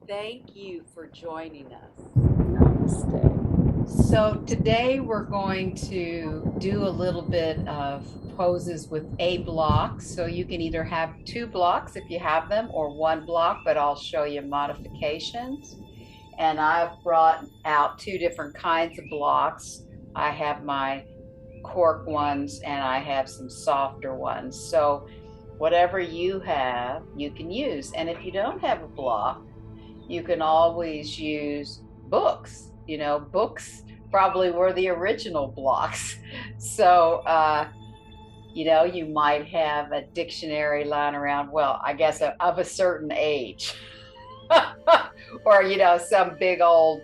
Thank you for joining us. Namaste. So today we're going to do a little bit of poses with a block. So you can either have two blocks if you have them or one block, but I'll show you modifications. And I've brought out two different kinds of blocks. I have my cork ones and I have some softer ones. So whatever you have, you can use. And if you don't have a block, you can always use books. Books probably were the original blocks. So, you might have a dictionary lying around, well, I guess of a certain age, or, some big old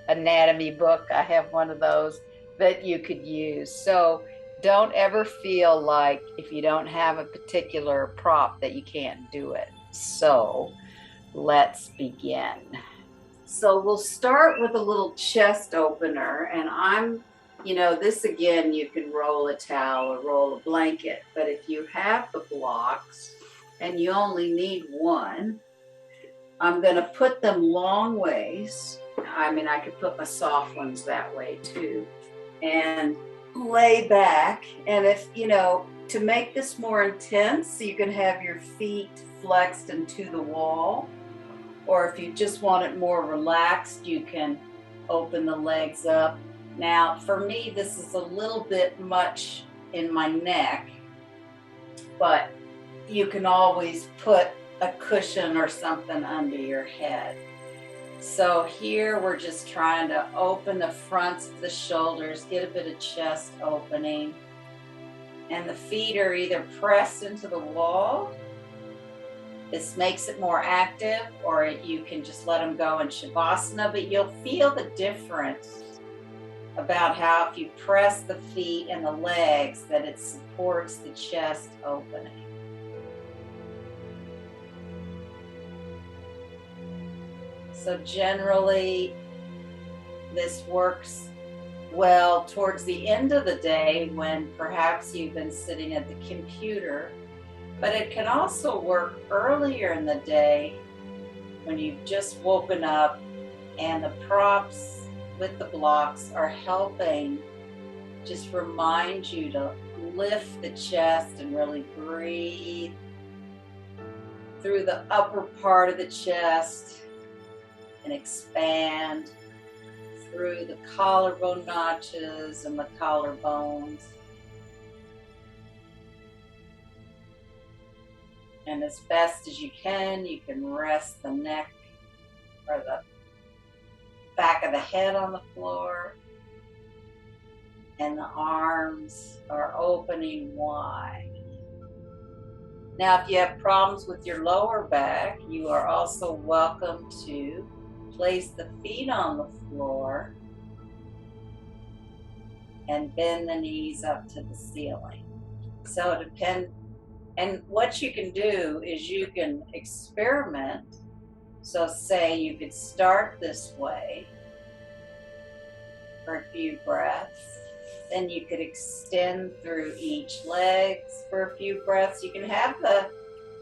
anatomy book. I have one of those that you could use. So, don't ever feel like if you don't have a particular prop that you can't do it. So, let's begin. So we'll start with a little chest opener, and this again, you can roll a towel or roll a blanket, but if you have the blocks and you only need one, I'm going to put them long ways. I could put my soft ones that way too, and lay back. And to make this more intense, you can have your feet flexed into the wall. Or if you just want it more relaxed, you can open the legs up. Now, for me, this is a little bit much in my neck, but you can always put a cushion or something under your head. So here we're just trying to open the fronts of the shoulders, get a bit of chest opening. And the feet are either pressed into the wall. This makes it more active, or you can just let them go in Shavasana, but you'll feel the difference about how if you press the feet and the legs, that it supports the chest opening. So generally, this works well towards the end of the day when perhaps you've been sitting at the computer. But it can also work earlier in the day when you've just woken up and the props with the blocks are helping just remind you to lift the chest and really breathe through the upper part of the chest and expand through the collarbone notches and the collarbones. And as best as you can rest the neck or the back of the head on the floor. And the arms are opening wide. Now, if you have problems with your lower back, you are also welcome to place the feet on the floor and bend the knees up to the ceiling. So it depends. And what you can do is you can experiment. So say you could start this way for a few breaths. Then you could extend through each leg for a few breaths. You can have the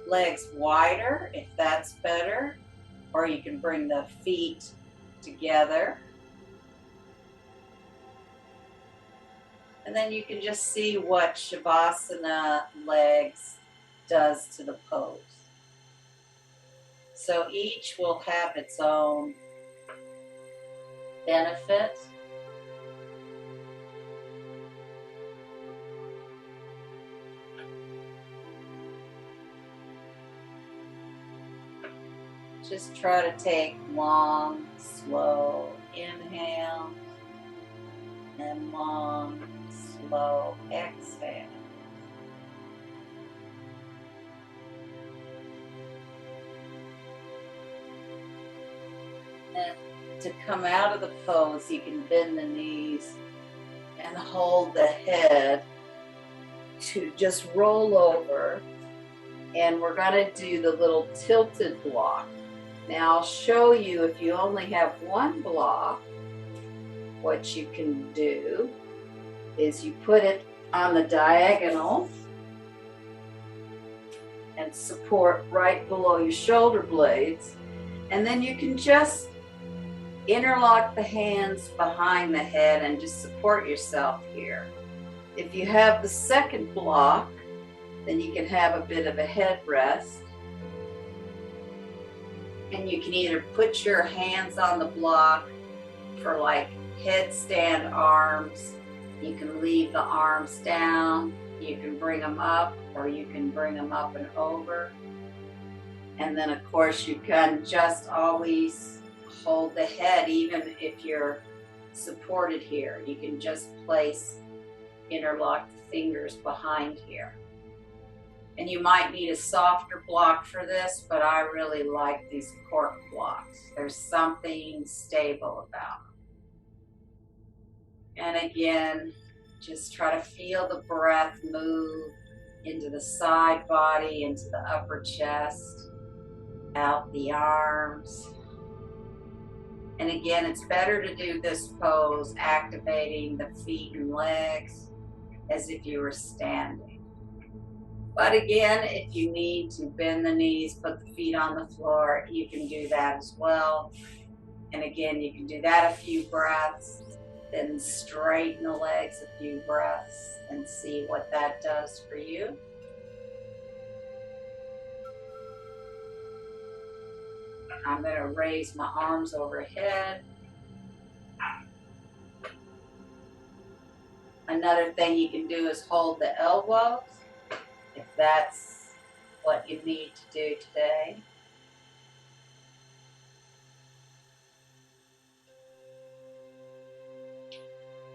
legs wider if that's better, or you can bring the feet together. And then you can just see what Shavasana legs does to the pose. So each will have its own benefit. Just try to take long, slow inhale and long, slow exhale. And to come out of the pose, you can bend the knees and hold the head to just roll over. And we're going to do the little tilted block. Now I'll show you, if you only have one block, what you can do is you put it on the diagonal and support right below your shoulder blades. And then you can just interlock the hands behind the head and just support yourself here. If you have the second block, then you can have a bit of a headrest. And you can either put your hands on the block for like headstand arms. You can leave the arms down. You can bring them up, or you can bring them up and over. And then of course you can just always hold the head, even if you're supported here. You can just interlock the fingers behind here. And you might need a softer block for this, but I really like these cork blocks. There's something stable about them. And again, just try to feel the breath move into the side body, into the upper chest, out the arms. And again, it's better to do this pose activating the feet and legs as if you were standing. But again, if you need to bend the knees, put the feet on the floor, you can do that as well. And again, you can do that a few breaths, then straighten the legs a few breaths and see what that does for you. I'm going to raise my arms overhead. Another thing you can do is hold the elbows, if that's what you need to do today.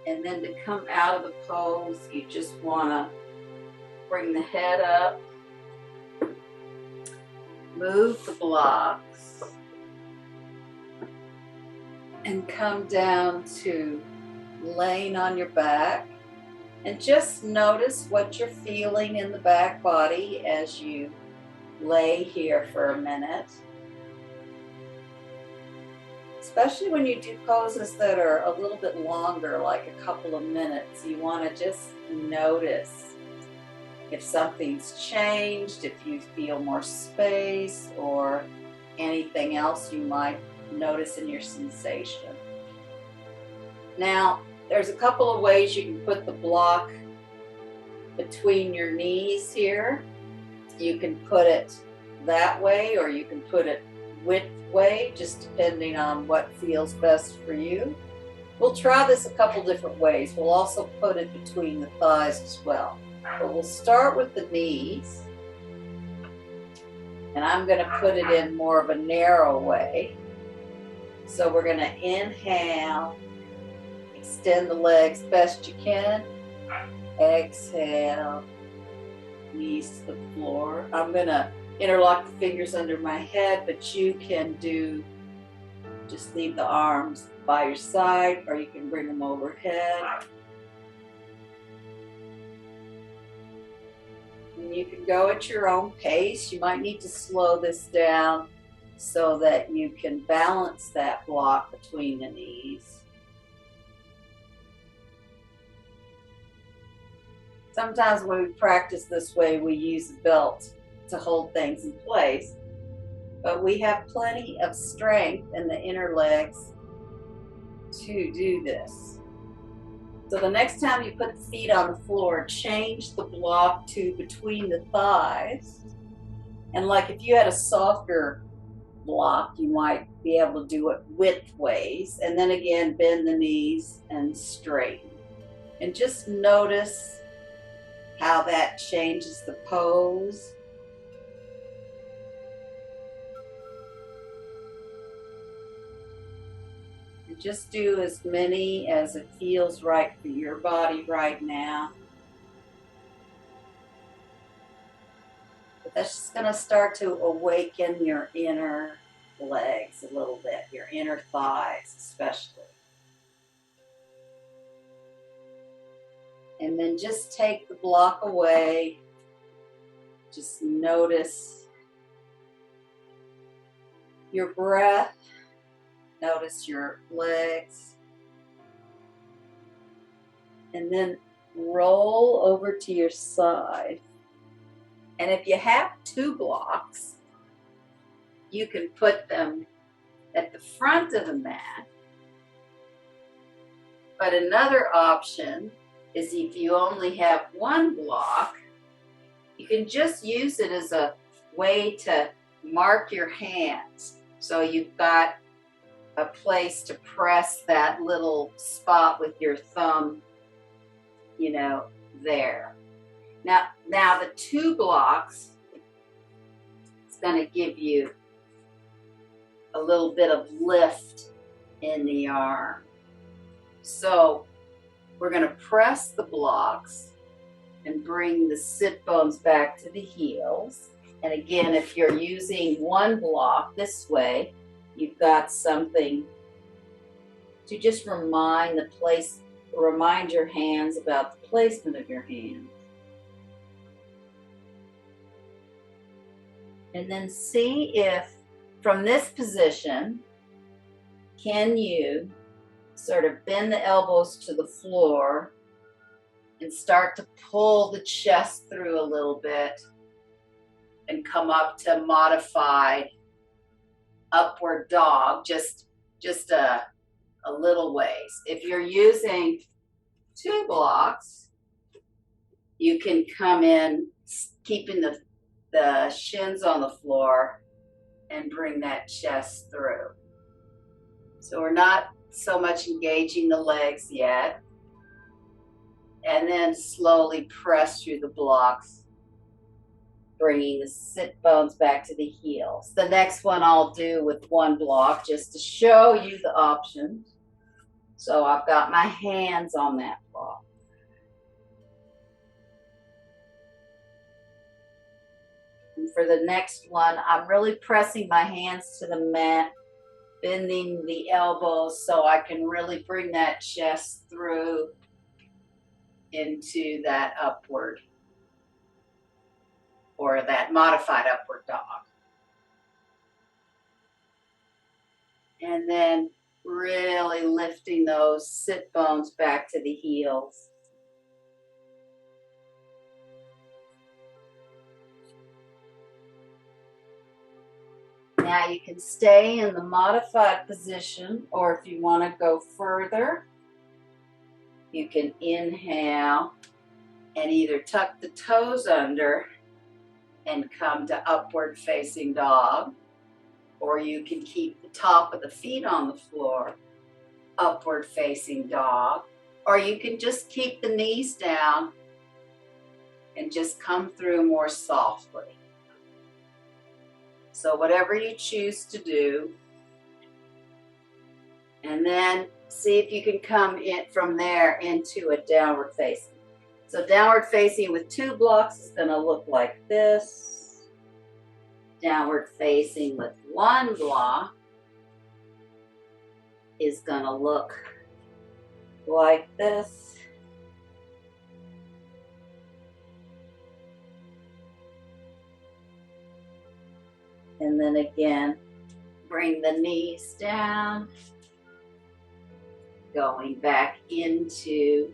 And then to come out of the pose, you just want to bring the head up, move the blocks, and come down to laying on your back. And just notice what you're feeling in the back body as you lay here for a minute. Especially when you do poses that are a little bit longer, like a couple of minutes, you want to just notice if something's changed, if you feel more space, or anything else you might notice in your sensation. Now, there's a couple of ways you can put the block between your knees here. You can put it that way, or you can put it width way, just depending on what feels best for you. We'll try this a couple different ways. We'll also put it between the thighs as well. But we'll start with the knees. And I'm going to put it in more of a narrow way. So we're going to inhale. Extend the legs best you can. Exhale. Knees to the floor. I'm going to interlock the fingers under my head, but you can just leave the arms by your side, or you can bring them overhead. And you can go at your own pace. You might need to slow this down so that you can balance that block between the knees. Sometimes when we practice this way, we use a belt to hold things in place, but we have plenty of strength in the inner legs to do this. So the next time you put the feet on the floor, change the block to between the thighs. And like if you had a softer block, you might be able to do it width ways. And then again, bend the knees and straighten. And just notice how that changes the pose. And just do as many as it feels right for your body right now. But that's just going to start to awaken your inner legs a little bit, your inner thighs especially. And then just take the block away. Just notice your breath. Notice your legs. And then roll over to your side. And if you have two blocks, you can put them at the front of the mat. But another option is if you only have one block, you can just use it as a way to mark your hands. So you've got a place to press that little spot with your thumb, you know, there. Now the two blocks is going to give you a little bit of lift in the arm. So we're going to press the blocks and bring the sit bones back to the heels. And again, if you're using one block this way, you've got something to just remind your hands about the placement of your hands. And then see if from this position, can you sort of bend the elbows to the floor and start to pull the chest through a little bit and come up to modified upward dog, just a little ways. If you're using two blocks, you can come in keeping the shins on the floor and bring that chest through. So we're not so much engaging the legs yet. And then slowly press through the blocks, bringing the sit bones back to the heels. The next one I'll do with one block just to show you the options. So I've got my hands on that block. And for the next one, I'm really pressing my hands to the mat, bending the elbows so I can really bring that chest through into that upward or that modified upward dog. And then really lifting those sit bones back to the heels. Now you can stay in the modified position, or if you want to go further, you can inhale and either tuck the toes under and come to upward facing dog, or you can keep the top of the feet on the floor, upward facing dog, or you can just keep the knees down and just come through more softly. So whatever you choose to do, and then see if you can come in from there into a downward facing. So downward facing with two blocks is going to look like this. Downward facing with one block is going to look like this. And then again, bring the knees down, going back into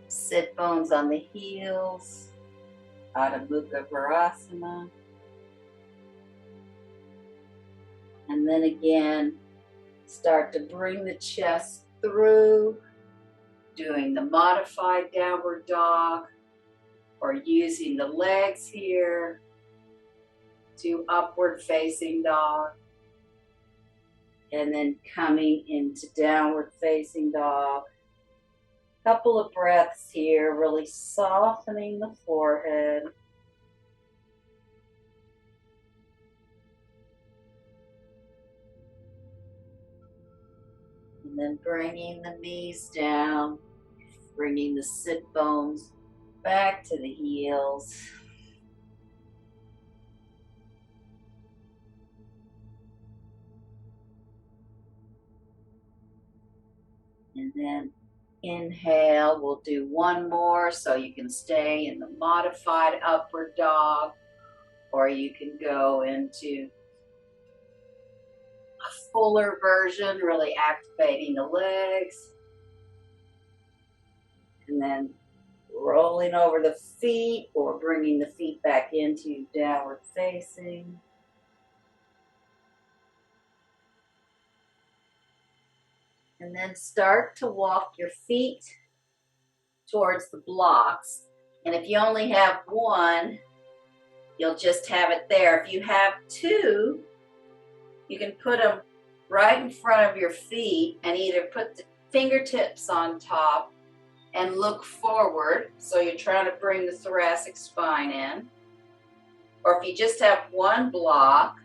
sit bones on the heels, Adho Mukha Virasana. And then again, start to bring the chest through, doing the modified downward dog, or using the legs here to upward facing dog, and then coming into downward facing dog. Couple of breaths here, really softening the forehead. And then bringing the knees down, bringing the sit bones back to the heels. And then inhale, we'll do one more, so you can stay in the modified upward dog, or you can go into a fuller version, really activating the legs. And then rolling over the feet or bringing the feet back into downward facing. And then start to walk your feet towards the blocks. And if you only have one, you'll just have it there. If you have two, you can put them right in front of your feet and either put the fingertips on top and look forward, so you're trying to bring the thoracic spine in. Or if you just have one block,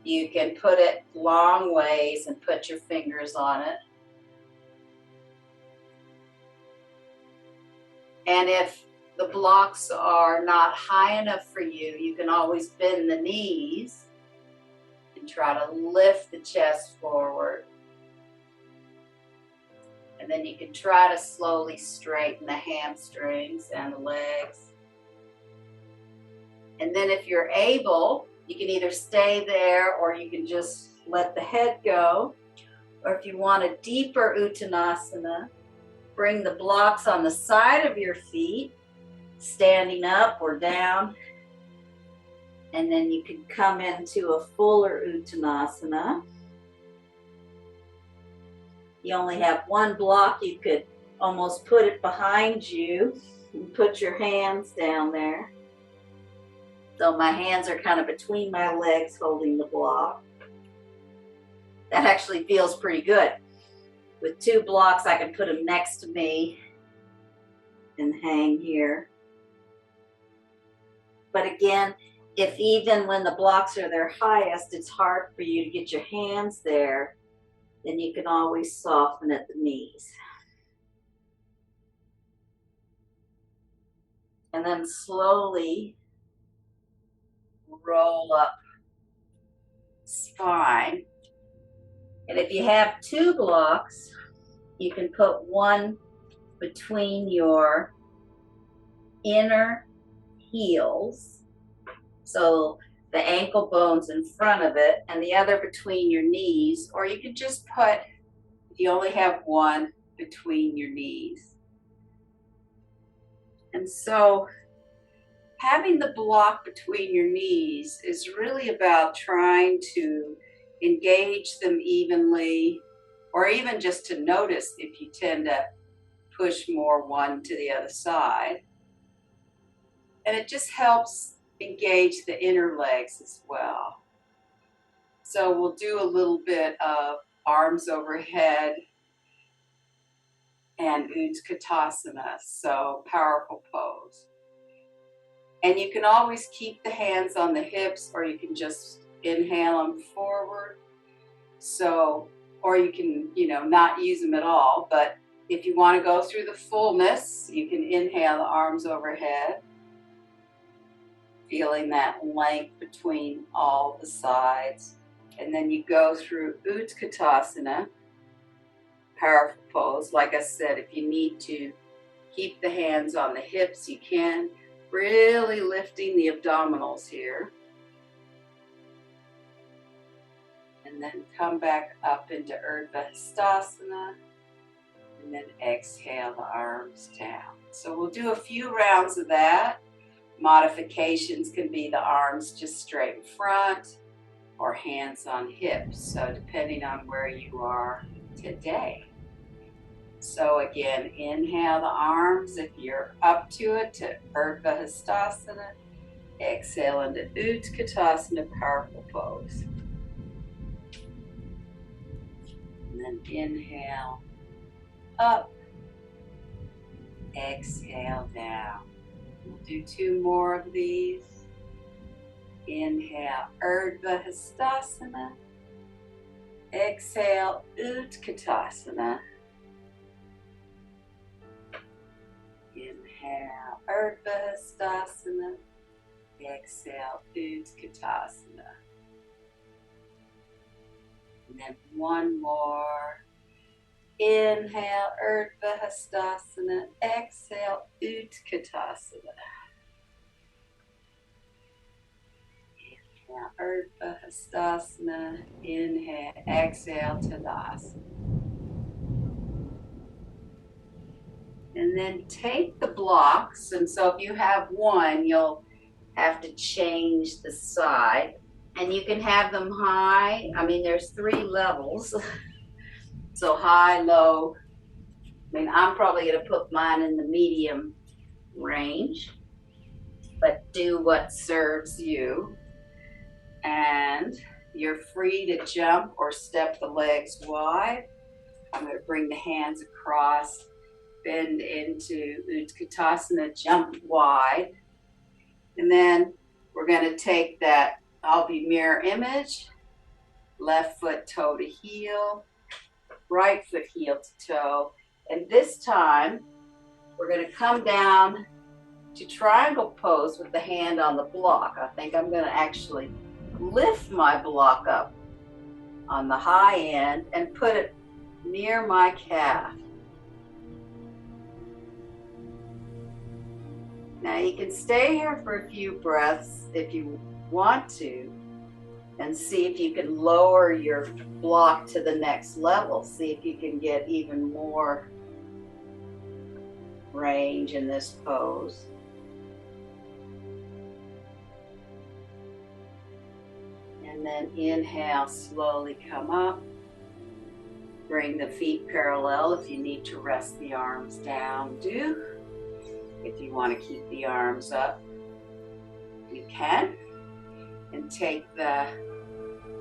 you can put it long ways and put your fingers on it. And if the blocks are not high enough for you, you can always bend the knees and try to lift the chest forward. And then you can try to slowly straighten the hamstrings and the legs. And then if you're able, you can either stay there or you can just let the head go. Or if you want a deeper Uttanasana, bring the blocks on the side of your feet, standing up or down. And then you can come into a fuller Uttanasana. You only have one block, you could almost put it behind you and put your hands down there. So my hands are kind of between my legs holding the block. That actually feels pretty good. With two blocks, I can put them next to me and hang here. But again, if even when the blocks are their highest, it's hard for you to get your hands there, then you can always soften at the knees. And then slowly roll up spine. And if you have two blocks, you can put one between your inner heels, so the ankle bone's in front of it, and the other between your knees, or you could just put, if you only have one, between your knees. And so having the block between your knees is really about trying to engage them evenly, or even just to notice if you tend to push more one to the other side. And it just helps engage the inner legs as well. So we'll do a little bit of arms overhead and Uttanasana, so powerful pose. And you can always keep the hands on the hips, or you can just inhale them forward. So, or you can, not use them at all, but if you want to go through the fullness, you can inhale the arms overhead, feeling that length between all the sides. And then you go through Uttanasana, powerful pose. Like I said, if you need to keep the hands on the hips, you can. Really lifting the abdominals here. And then come back up into Urdhva, and then exhale the arms down. So we'll do a few rounds of that. Modifications can be the arms just straight in front or hands on hips, so depending on where you are today. So again, inhale the arms if you're up to it to Urdhva. Exhale into Uttanasana, powerful pose. And then inhale up, exhale down. We'll do two more of these. Inhale, Urdhva. Exhale, Uttanasana. Inhale, Urdhva. Exhale, Uttanasana. And then one more. Inhale, Urdhva. Exhale, Uttanasana. Inhale, Urdhva. Inhale, exhale, Tadasana. And then take the blocks, and so if you have one, you'll have to change the side. And you can have them high. I mean, there's 3 levels. So high, low. I mean, I'm probably going to put mine in the medium range, but do what serves you. And you're free to jump or step the legs wide. I'm going to bring the hands across, bend into Uttanasana, jump wide. And then we're going to take that, I'll be mirror image, left foot toe to heel, right foot heel to toe. And this time, we're going to come down to triangle pose with the hand on the block. I think I'm going to actually lift my block up on the high end and put it near my calf. Now you can stay here for a few breaths if you want to, and see if you can lower your block to the next level. See if you can get even more range in this pose. And then inhale, slowly come up. Bring the feet parallel. If you need to rest the arms down, do. If you want to keep the arms up, you can. And take the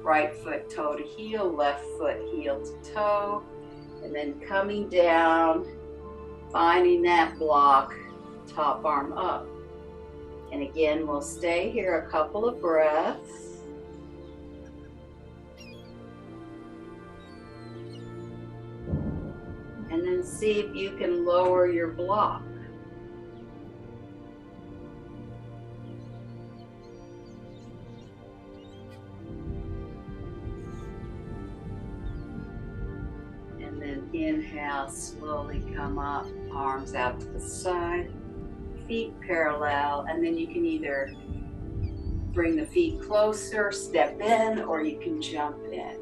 right foot toe to heel, left foot heel to toe. And then coming down, finding that block, top arm up. And again, we'll stay here a couple of breaths. And then see if you can lower your block. And then inhale, slowly come up, arms out to the side, feet parallel, and then you can either bring the feet closer, step in, or you can jump in.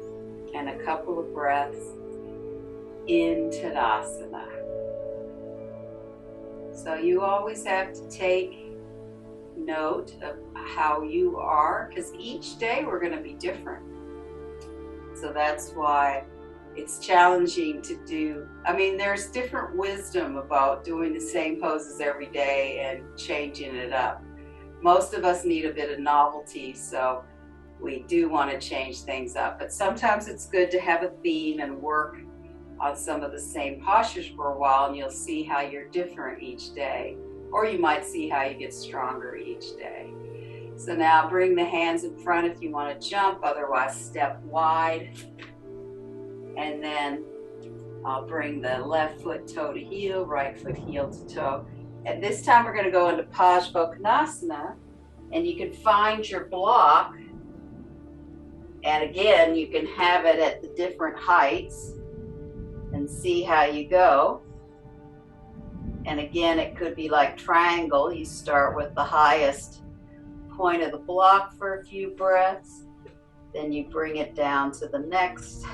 And a couple of breaths in Uttanasana. So you always have to take note of how you are, because each day we're going to be different. So that's why it's challenging to do. I mean, there's different wisdom about doing the same poses every day and changing it up. Most of us need a bit of novelty, so we do want to change things up. But sometimes it's good to have a theme and work on some of the same postures for a while, and you'll see how you're different each day. Or you might see how you get stronger each day. So now bring the hands in front if you want to jump, otherwise step wide. And then I'll bring the left foot toe to heel, right foot heel to toe. And this time we're going to go into Pajama Kanasana, and you can find your block. And again, you can have it at the different heights and see how you go. And again, it could be like triangle. You start with the highest point of the block for a few breaths, then you bring it down to the next.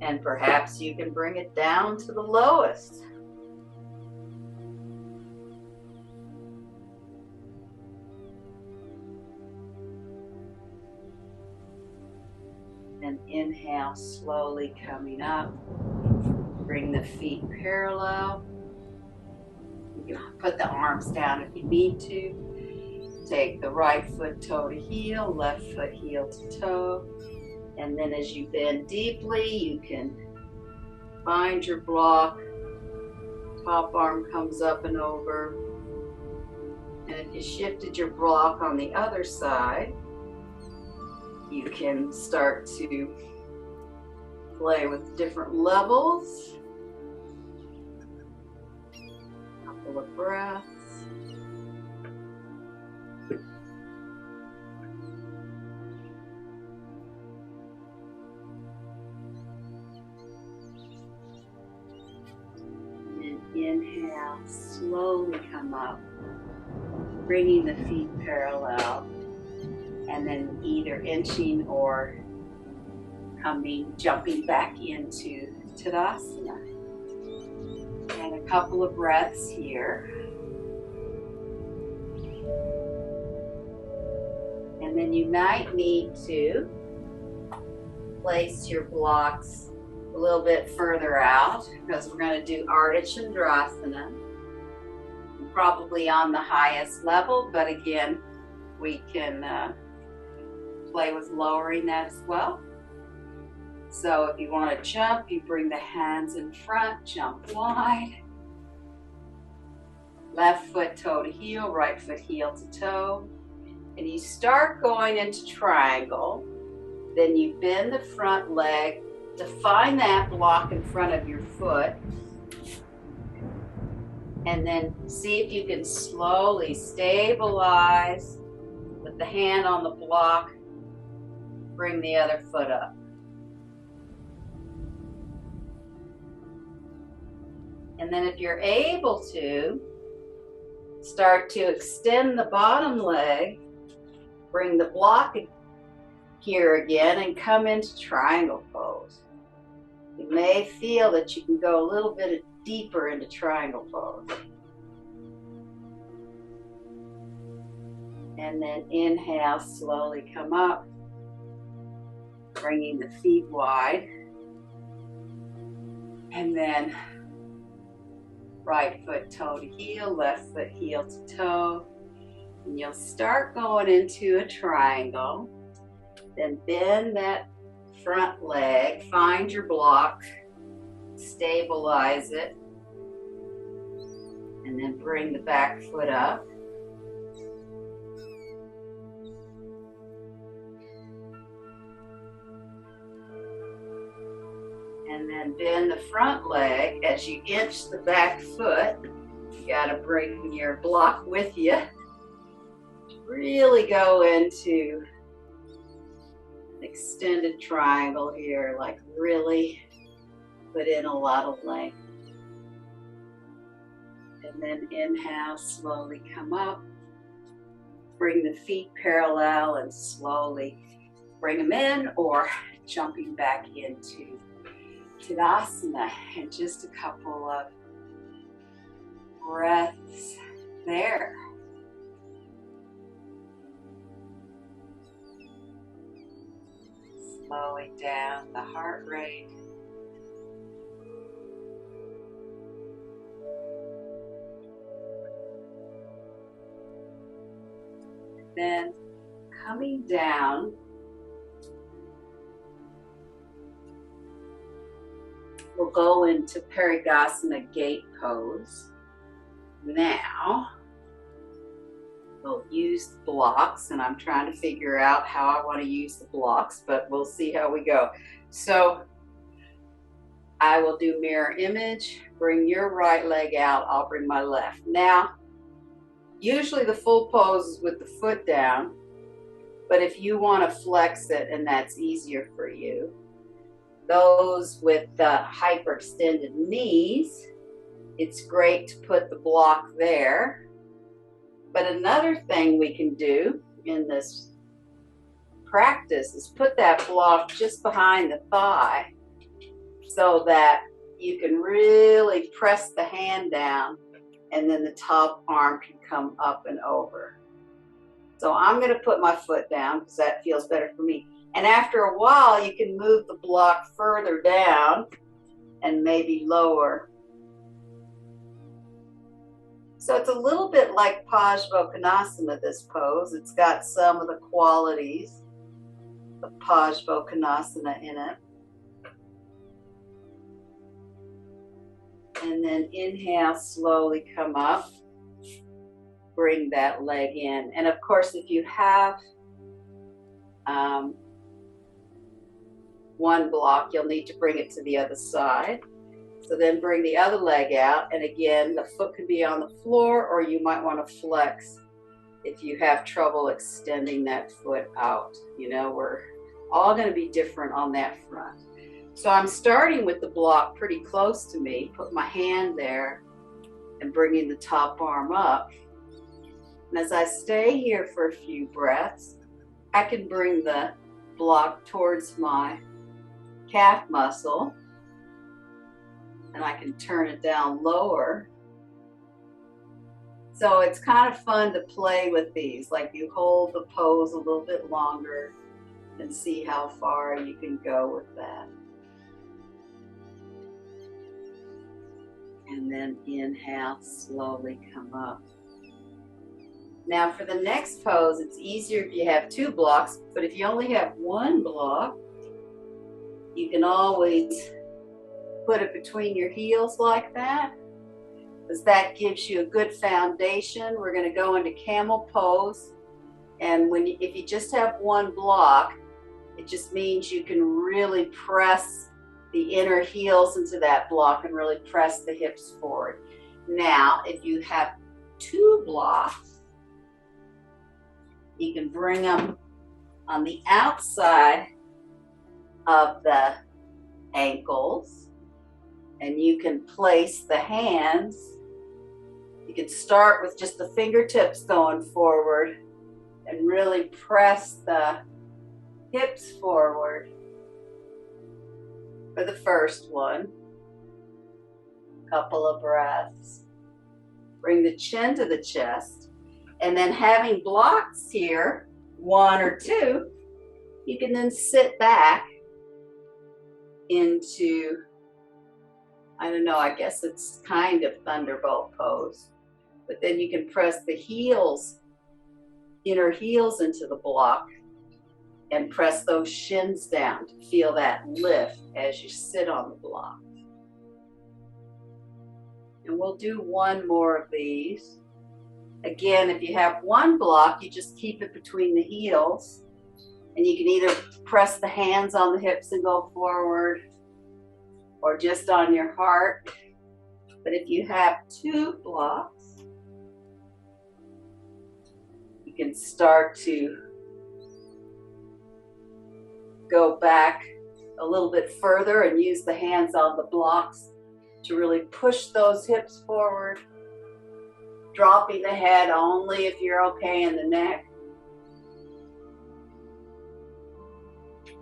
And perhaps you can bring it down to the lowest. And inhale, slowly coming up. Bring the feet parallel. You can put the arms down if you need to. Take the right foot toe to heel, left foot heel to toe. And then as you bend deeply, you can find your block. Top arm comes up and over. And if you shifted your block on the other side, you can start to play with different levels. A couple of breaths. And inhale, slowly come up, bringing the feet parallel. And then either inching or jumping back into Uttanasana. And a couple of breaths here. And then you might need to place your blocks a little bit further out because we're going to do Ardha Chandrasana, probably on the highest level, but again, we can play with lowering that as well. So if you want to jump, you bring the hands in front, jump wide. Left foot toe to heel, right foot heel to toe. And you start going into triangle. Then you bend the front leg to find that block in front of your foot. And then see if you can slowly stabilize with the hand on the block. Bring the other foot up. And then if you're able to, start to extend the bottom leg, bring the block here again and come into triangle pose. You may feel that you can go a little bit deeper into triangle pose. And then inhale, slowly come up, bringing the feet wide. And then right foot toe to heel, left foot heel to toe. And you'll start going into a triangle. Then bend that front leg, find your block, stabilize it, and then bring the back foot up. And then bend the front leg. As you inch the back foot, you gotta bring your block with you. Really go into an extended triangle here, like really put in a lot of length. And then inhale, slowly come up. Bring the feet parallel and slowly bring them in, or jumping back into Uttanasana. And just a couple of breaths there. Slowing down the heart rate. Then coming down, we'll go into Paragasana gate pose. Now, we'll use the blocks, and I'm trying to figure out how I want to use the blocks, but we'll see how we go. So I will do mirror image, bring your right leg out, I'll bring my left. Now, usually the full pose is with the foot down, but if you want to flex it and that's easier for you, those with hyperextended knees, it's great to put the block there. But another thing we can do in this practice is put that block just behind the thigh so that you can really press the hand down and then the top arm can come up and over. So I'm going to put my foot down because that feels better for me. And after a while, you can move the block further down and maybe lower. So it's a little bit like Pajama Kanasana, this pose. It's got some of the qualities of Pajama Kanasana in it. And then inhale, slowly come up. Bring that leg in. And of course, if you have one block, you'll need to bring it to the other side. So then bring the other leg out, and again, the foot can be on the floor, or you might want to flex if you have trouble extending that foot out. You know, we're all going to be different on that front. So I'm starting with the block pretty close to me, put my hand there, and bringing the top arm up. And as I stay here for a few breaths, I can bring the block towards my calf muscle, and I can turn it down lower So it's kind of fun to play with these, like you hold the pose a little bit longer and see how far you can go with that. And then inhale, slowly come up. Now for the next pose, it's easier if you have 2 blocks, but if you only have 1 block, you can always put it between your heels like that, because that gives you a good foundation. We're going to go into Camel Pose, and if you just have 1 block, it just means you can really press the inner heels into that block and really press the hips forward. Now, if you have 2 blocks, you can bring them on the outside of the ankles, and you can place the hands. You can start with just the fingertips going forward and really press the hips forward for the first one. Couple of breaths. Bring the chin to the chest, and then having blocks here, 1 or 2, you can then sit back into, I don't know, I guess it's kind of thunderbolt pose, but then you can press the heels, inner heels into the block and press those shins down to feel that lift as you sit on the block. And we'll do 1 more of these. Again, if you have 1 block, you just keep it between the heels, and you can either press the hands on the hips and go forward, or just on your heart. But if you have 2 blocks, you can start to go back a little bit further and use the hands on the blocks to really push those hips forward, dropping the head only if you're okay in the neck.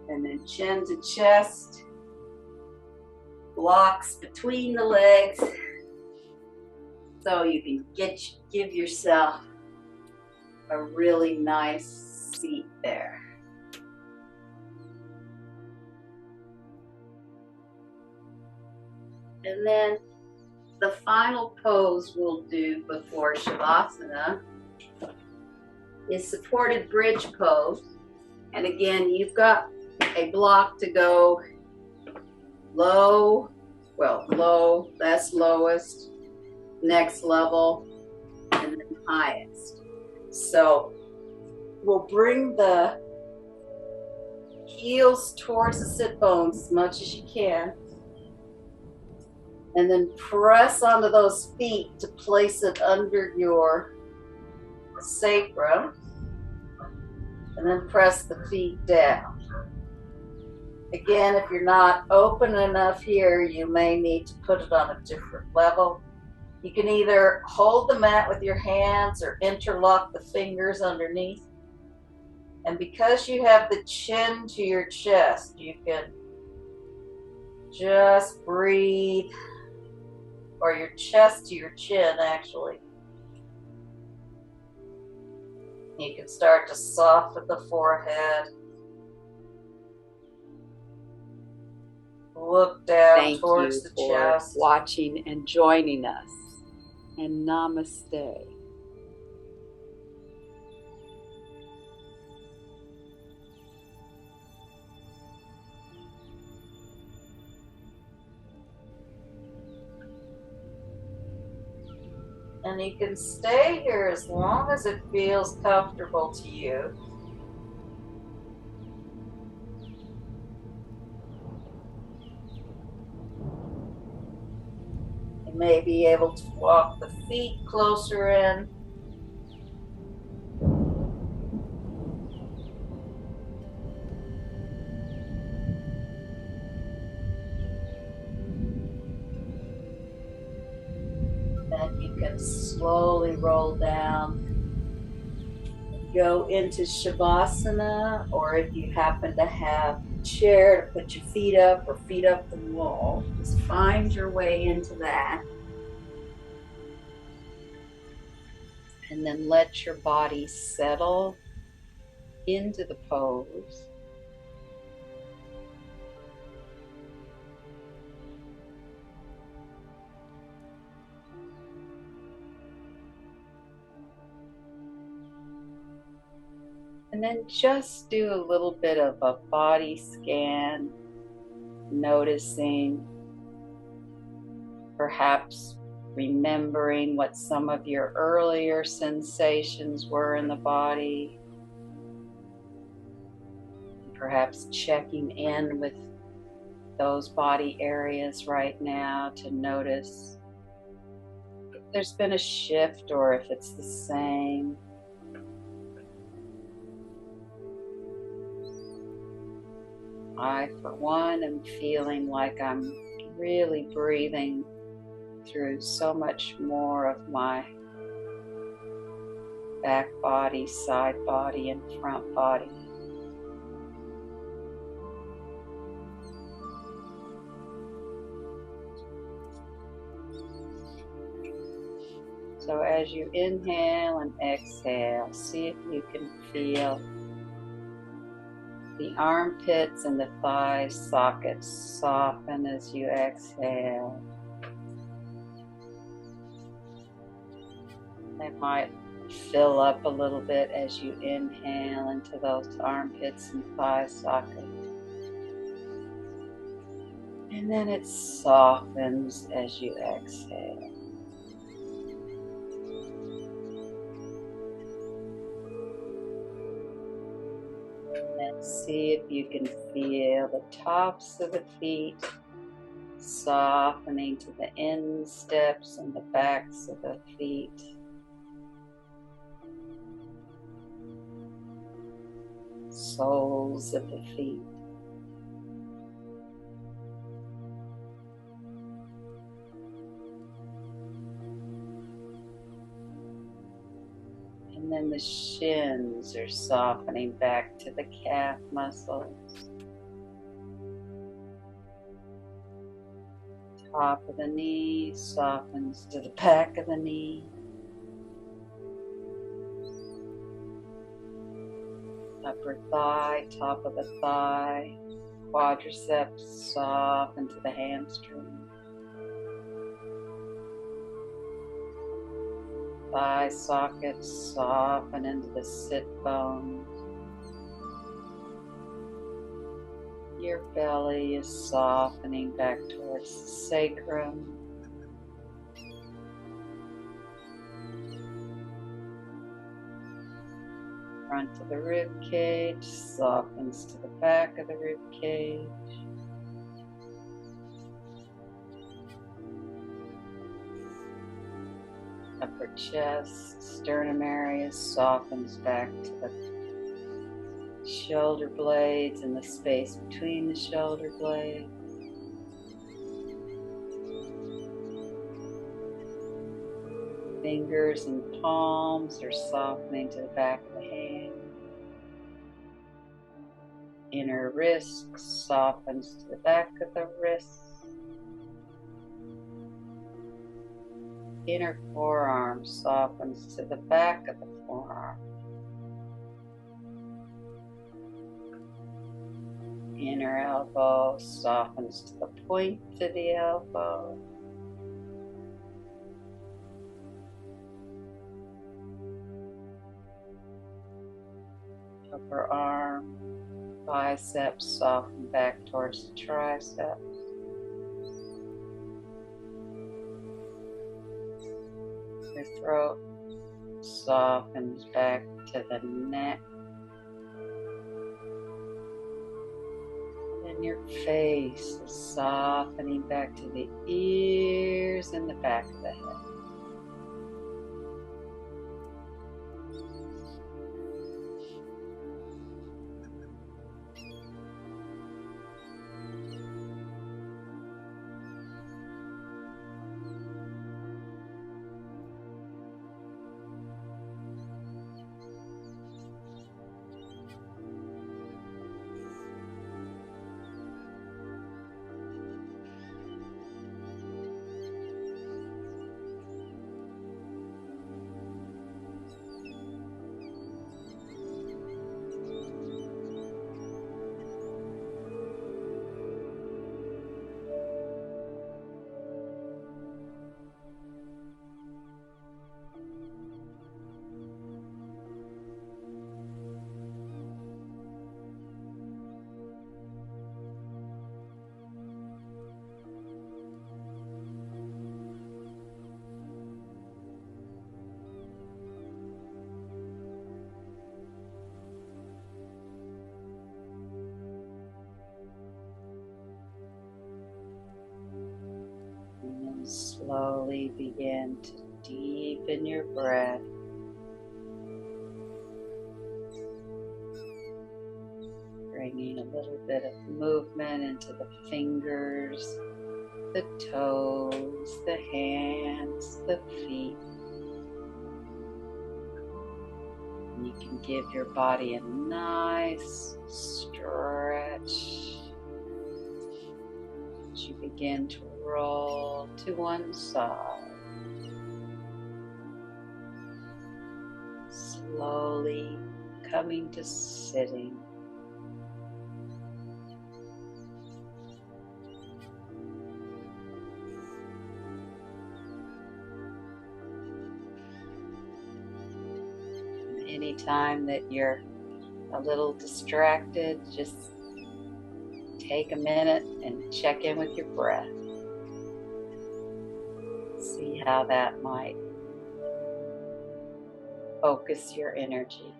And then chin to chest, blocks between the legs, so you can give yourself a really nice seat there. And then the final pose we'll do before Shavasana is supported bridge pose. And again, you've got a block to go low, low, that's lowest, next level, and then highest. So we'll bring the heels towards the sit bones as much as you can, and then press onto those feet to place it under your sacrum, and then press the feet down. Again, if you're not open enough here, you may need to put it on a different level. You can either hold the mat with your hands or interlock the fingers underneath. And because you have the chin to your chest, you can just breathe, or your chest to your chin, actually. You can start to soften the forehead. Look down towards the chest. Thank you for watching and joining us. And namaste. And you can stay here as long as it feels comfortable to you. You may be able to walk the feet closer in. Then you can slowly roll down. Go into Shavasana, or if you happen to have a chair to put your feet up or feet up the wall, just find your way into that. And then let your body settle into the pose. And then just do a little bit of a body scan, noticing, perhaps remembering what some of your earlier sensations were in the body. Perhaps checking in with those body areas right now to notice if there's been a shift or if it's the same. I, for one, am feeling like I'm really breathing through so much more of my back body, side body, and front body. So as you inhale and exhale, see if you can feel the armpits and the thigh sockets soften as you exhale. They might fill up a little bit as you inhale into those armpits and thigh sockets. And then it softens as you exhale. And see if you can feel the tops of the feet softening to the insteps and the backs of the feet. Soles of the feet. And then the shins are softening back to the calf muscles. Top of the knee softens to the back of the knee. Upper thigh, top of the thigh, quadriceps soften to the hamstring. Thigh sockets soften into the sit bones. Your belly is softening back towards the sacrum. Front of the rib cage softens to the back of the rib cage. Upper chest, sternum area softens back to the shoulder blades and the space between the shoulder blades. Fingers and palms are softening to the back of the hand. Inner wrist softens to the back of the wrist. Inner forearm softens to the back of the forearm. Inner elbow softens to the point of the elbow. Upper arm, biceps soften back towards the triceps. Your throat softens back to the neck. And your face is softening back to the ears and the back of the head. slowly begin to deepen your breath. Bringing a little bit of movement into the fingers, the toes, the hands, the feet. And you can give your body a nice stretch as you begin to roll to one side. Slowly coming to sitting. Anytime that you're a little distracted, just take a minute and check in with your breath. See how that might focus your energy.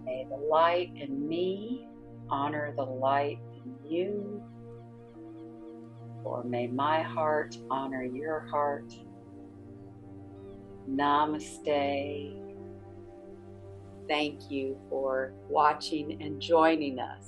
May the light in me honor the light in you, or may my heart honor your heart. Namaste. Thank you for watching and joining us.